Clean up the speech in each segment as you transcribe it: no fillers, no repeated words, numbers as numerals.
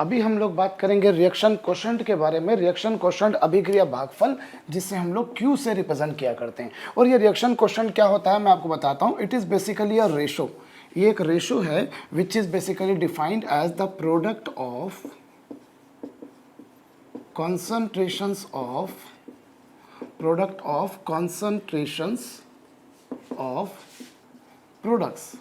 अभी हम लोग बात करेंगे रिएक्शन कोशेंट के बारे में। रिएक्शन कोशेंट अभिक्रिया भागफल, जिससे हम लोग Q से रिप्रेजेंट किया करते हैं। और ये रिएक्शन कोशेंट क्या होता है मैं आपको बताता हूँ। It is basically a ratio, ये एक रेशो है which is basically defined as the product of concentrations of products.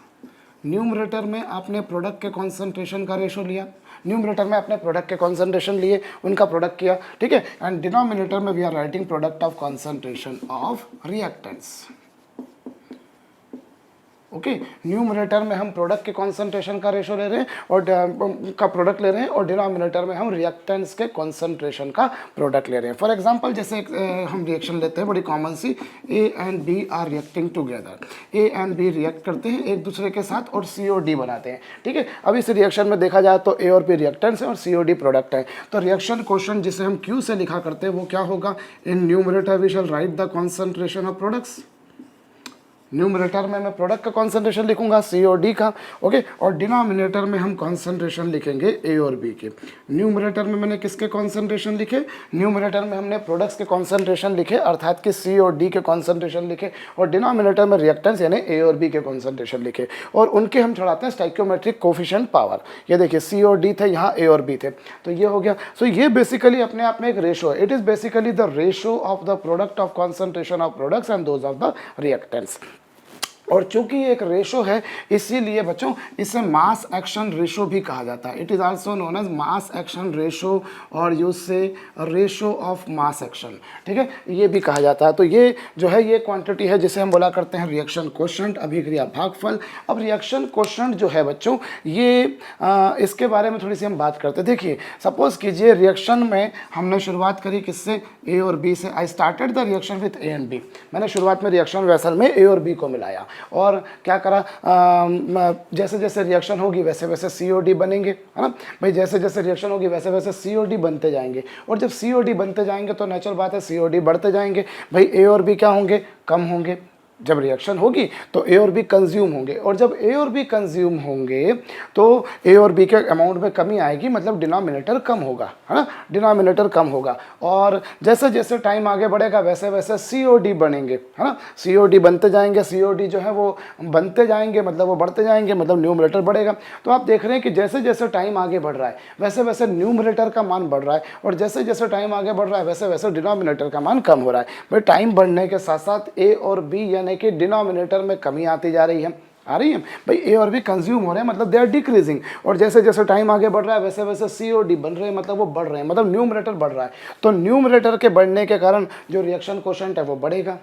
Numerator में आपने प्रोडक्ट के कॉन्सेंट्रेशन का रेशो लिया, न्यूमरेटर में आपने प्रोडक्ट के कॉन्सेंट्रेशन लिए, उनका प्रोडक्ट किया, ठीक है। एंड डिनोमिनेटर में we are writing product of concentration of reactants. Okay, numerator में हम प्रोडक्ट के कॉन्सेंट्रेशन का रेशो ले रहे हैं और का प्रोडक्ट ले रहे हैं, और डिनोमिनेटर में हम रिएक्टेंट्स के कॉन्सेंट्रेशन का प्रोडक्ट ले रहे हैं। फॉर एग्जांपल जैसे हम रिएक्शन लेते हैं बड़ी कॉमन सी, A and B are reacting together. A and B react करते हैं एक दूसरे के साथ और CO बनाते हैं, ठीक है। अब इस रिएक्शन में देखा जाए तो ए और बी रिएक्टेंट्स हैं और CO प्रोडक्ट है। तो रिएक्शन क्वेश्चन जिसे हम Q से लिखा करते हैं वो क्या होगा? In numerator we shall write the concentration of products. Numerator में मैं प्रोडक्ट का कॉन्सेंट्रेशन लिखूंगा CO का, ओके। और डिनोमिनेटर में हम कॉन्सेंट्रेशन लिखेंगे ए और बी के। न्यूमरेटर में मैंने किसके कॉन्सेंट्रेशन लिखे? न्यूमरेटर में हमने प्रोडक्ट्स के कॉन्सेंट्रेशन लिखे, अर्थात कि CO के कॉन्सेंट्रेशन लिखे, और डिनोमिनेटर में रिएक्टेंट्स यानी ए और बी के कॉन्सेंट्रेशन लिखे, और उनके हम चढ़ाते हैं स्टाइकियोमेट्रिक कोफिशिएंट पावर। ये देखिए CO थे, यहाँ ए और बी थे, तो ये हो गया। सो ये बेसिकली अपने आप में एक रेशो है। It is basically the ratio of the product of concentration of products and those of the reactants. और चूंकि ये एक रेशो है इसीलिए बच्चों इसे मास एक्शन रेशो भी कहा जाता है। It is also known as mass action ratio और यूज से रेशो ऑफ मास एक्शन, ठीक है, ये भी कहा जाता है। तो ये जो है ये क्वांटिटी है जिसे हम बोला करते हैं रिएक्शन कोशेंट, अभिक्रिया भागफल। अब रिएक्शन कोशेंट जो है बच्चों ये इसके बारे में थोड़ी सी हम बात करते हैं। देखिए सपोज कीजिए रिएक्शन में हमने शुरुआत करी किससे? ए और बी से। I started the reaction with A and B. मैंने शुरुआत में रिएक्शन वेसल में ए और बी को मिलाया और क्या करा, जैसे जैसे रिएक्शन होगी वैसे वैसे CO बनेंगे, है ना भाई। जैसे जैसे रिएक्शन होगी वैसे वैसे CO बनते जाएंगे, और जब CO बनते जाएंगे तो नेचुरल बात है CO बढ़ते जाएंगे भाई। ए और बी क्या होंगे? कम होंगे। जब रिएक्शन होगी तो ए और बी कंज्यूम होंगे, और जब ए और बी कंज्यूम होंगे तो ए और बी के अमाउंट में कमी आएगी, मतलब डिनोमिनेटर कम होगा, है ना, डिनोमिनेटर कम होगा। और जैसे जैसे टाइम आगे बढ़ेगा वैसे वैसे CO बनेंगे, है ना। CO बनते जाएंगे, CO जो है वो बनते जाएंगे, मतलब वो बढ़ते जाएंगे, मतलब न्यूमरेटर बढ़ेगा। तो आप देख रहे हैं कि जैसे जैसे टाइम आगे बढ़ रहा है वैसे वैसे न्यूमरेटर का मान बढ़ रहा है, और जैसे जैसे टाइम आगे बढ़ रहा है वैसे वैसे डिनोमिनेटर का मान कम हो रहा है। भाई टाइम बढ़ने के साथ साथ ए और बी यानी कि डिनोमिनेटर में कमी आती जा रही है, आ रही है भाई। ए और बी कंज्यूम हो रहे हैं, मतलब दे आर डिक्रीजिंग, और जैसे जैसे टाइम आगे बढ़ रहा है वैसे वैसे CO बन रहे हैं, मतलब वो बढ़ रहे हैं, मतलब न्यूमरेटर बढ़ रहा है। तो न्यूमरेटर के बढ़ने के कारण जो रिएक्शन कोशेंट है वो बढ़ेगा,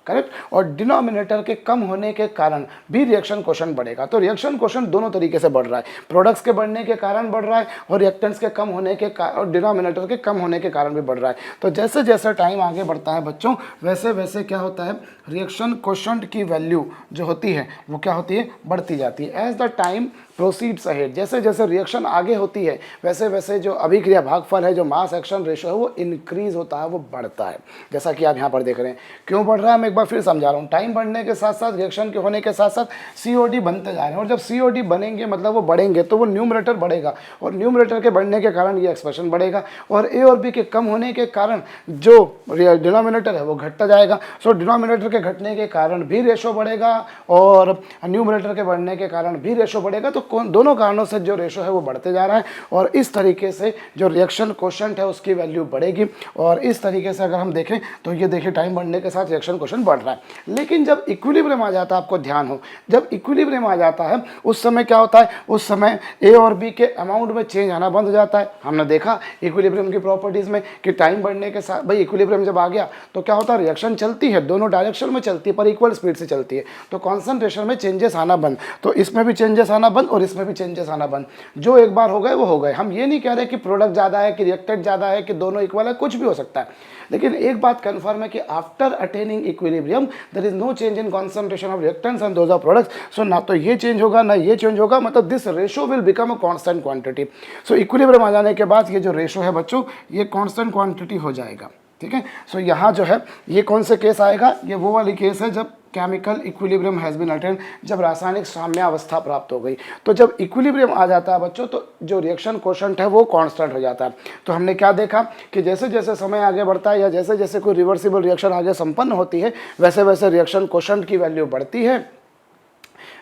करेक्ट। और डिनोमिनेटर के कम होने के कारण भी रिएक्शन कोशेंट बढ़ेगा। तो रिएक्शन कोशेंट दोनों तरीके से बढ़ रहा है, प्रोडक्ट्स के बढ़ने के कारण बढ़ रहा है और रिएक्टेंट्स के कम होने के और डिनोमिनेटर के कम होने के कारण भी बढ़ रहा है। तो जैसे जैसे टाइम आगे बढ़ता है बच्चों वैसे वैसे क्या होता है, रिएक्शन कोशेंट की वैल्यू जो होती है वो क्या होती है? बढ़ती जाती है। As the time proceeds ahead, जैसे जैसे रिएक्शन आगे होती है वैसे वैसे जो अभिक्रिया भागफल है, जो मास एक्शन रेशो है, वो इंक्रीज होता है, वो बढ़ता है। जैसा कि आप यहाँ पर देख रहे हैं। क्यों बढ़ रहा है मैं एक बार फिर समझा रहा हूँ। टाइम बढ़ने के साथ साथ रिएक्शन के होने के साथ साथ CO बनते जा रहे हैं, और जब CO बनेंगे मतलब वो बढ़ेंगे तो वो न्यूमरेटर बढ़ेगा, और न्यूमरेटर के बढ़ने के कारण ये एक्सप्रेशन बढ़ेगा, और ए और बी के कम होने के कारण जो डिनोमिनेटर है वो घटता जाएगा। सो डिनोमिनेटर के घटने के कारण भी रेशो बढ़ेगा और न्यूमरेटर के बढ़ने के कारण भी रेशो बढ़ेगा। तो दोनों कारणों से जो रेशो है वो बढ़ते जा रहा है, और इस तरीके से जो रिएक्शन कोशेंट है उसकी वैल्यू बढ़ेगी। और इस तरीके से अगर हम देखें तो ये देखिए टाइम बढ़ने के साथ रिएक्शन कोशेंट बढ़ रहा है। लेकिन जब इक्विलिब्रियम आ जाता है, आपको ध्यान हो, जब इक्विलिब्रियम आ जाता है उस समय क्या होता है? उस समय ए और बी के अमाउंट में चेंज आना बंद हो जाता है। हमने देखा इक्विलिब्रियम की प्रॉपर्टीज़ में कि टाइम बढ़ने के साथ भाई इक्विलिब्रियम जब आ गया तो क्या होता है? रिएक्शन चलती है, दोनों डायरेक्शन में चलती है पर इक्वल स्पीड से चलती है, तो कॉन्सेंट्रेशन में चेंजेस आना बंद। तो इसमें भी चेंजेस आना बंद और इसमें भी चेंजेस आना बंद। जो एक बार हो गए वो हो गए। हम ये नहीं कह रहे कि प्रोडक्ट ज़्यादा है कि रिएक्टेंट ज़्यादा है कि दोनों इक्वल है, कुछ भी हो सकता है। लेकिन एक बात कन्फर्म है कि after attaining equilibrium there is no change in concentration of reactants and those of products. So ना तो ये चेंज होगा ना ये चेंज होगा, मतलब this ratio will become a constant quantity. So equilibrium आ जाने के बाद ये जो रेशो है बच्चों ये कांस्टेंट क्वांटिटी हो जाएगा, ठीक है। सो यहाँ जो है ये कौन से केस आएगा? ये वो वाली केस है जब chemical equilibrium has been attained, जब रासायनिक साम्यावस्था प्राप्त हो गई। तो जब इक्विलिब्रियम आ जाता है बच्चों, तो जो रिएक्शन कोशेंट है वो कांस्टेंट हो जाता है। तो हमने क्या देखा कि जैसे जैसे समय आगे बढ़ता है या जैसे जैसे कोई रिवर्सिबल रिएक्शन आगे संपन्न होती है, वैसे वैसे रिएक्शन कोशेंट की वैल्यू बढ़ती है,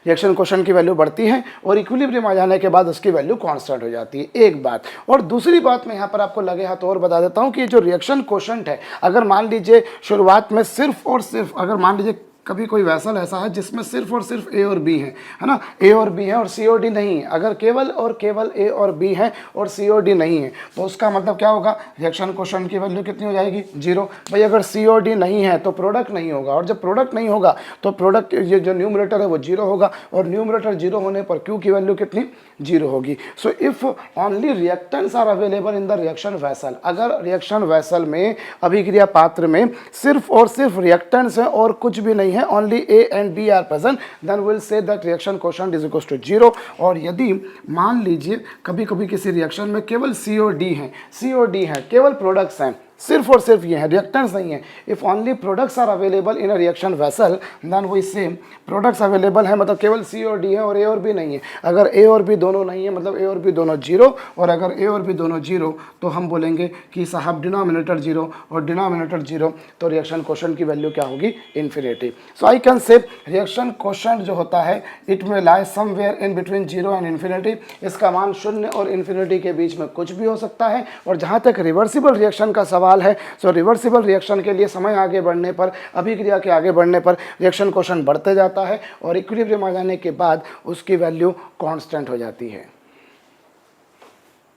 रिएक्शन कोशेंट की वैल्यू बढ़ती है और इक्विलिब्रियम आ जाने के बाद उसकी वैल्यू कांस्टेंट हो जाती है, एक बात। और दूसरी बात मैं यहाँ पर आपको लगे हाथ और बता देता हूँ कि जो रिएक्शन कोशेंट है, अगर मान लीजिए शुरुआत में सिर्फ और सिर्फ, अगर मान लीजिए कभी कोई वैसल ऐसा है जिसमें सिर्फ और सिर्फ ए और बी है ना, ए और बी है और सी और डी नहीं है, अगर केवल और केवल ए और बी है और सी और डी नहीं है, तो उसका मतलब क्या होगा, रिएक्शन कोशेंट की वैल्यू कितनी हो जाएगी, 0। भाई अगर सी और डी नहीं है तो प्रोडक्ट नहीं होगा, और जब प्रोडक्ट नहीं होगा तो प्रोडक्ट, ये जो न्यूमरेटर है वो 0 होगा, और न्यूमरेटर 0 होने पर क्यू की वैल्यू कितनी, 0 होगी। So if only reactants are available in the reaction vessel, अगर रिएक्शन वेसल में, अभिक्रिया पात्र में सिर्फ और सिर्फ रिएक्टेंट्स हैं और कुछ भी नहीं है, only A and B are present, then we'll say that reaction quotient is equals to 0। और यदि मान लीजिए कभी कभी किसी रिएक्शन में केवल C और D हैं, C और D हैं, केवल प्रोडक्ट्स हैं, सिर्फ और सिर्फ ये है, रिएक्टेंट्स नहीं है, if only products are available in a reaction vessel, then we say products available है, मतलब केवल सी और डी है और ए और बी नहीं है। अगर ए और बी दोनों नहीं है, मतलब ए और बी दोनों 0, और अगर ए और बी दोनों 0, तो हम बोलेंगे कि साहब डिनोमिनेटर 0 और डिनोमिनेटर 0, तो रिएक्शन कोशेंट की वैल्यू क्या होगी, infinity. So I can say reaction quotient जो होता है, इट में lie somewhere in between 0 and infinity, इसका मान 0 और इन्फिनिटी के बीच में कुछ भी हो सकता है। और जहाँ तक रिवर्सिबल रिएक्शन का सवाल है, सो रिवर्सिबल रिएक्शन के लिए समय आगे बढ़ने पर, अभिक्रिया के आगे बढ़ने पर रिएक्शन कोशेंट बढ़ते जाता है और इक्विलिब्रियम आ जाने के बाद उसकी वैल्यू कांस्टेंट हो जाती है।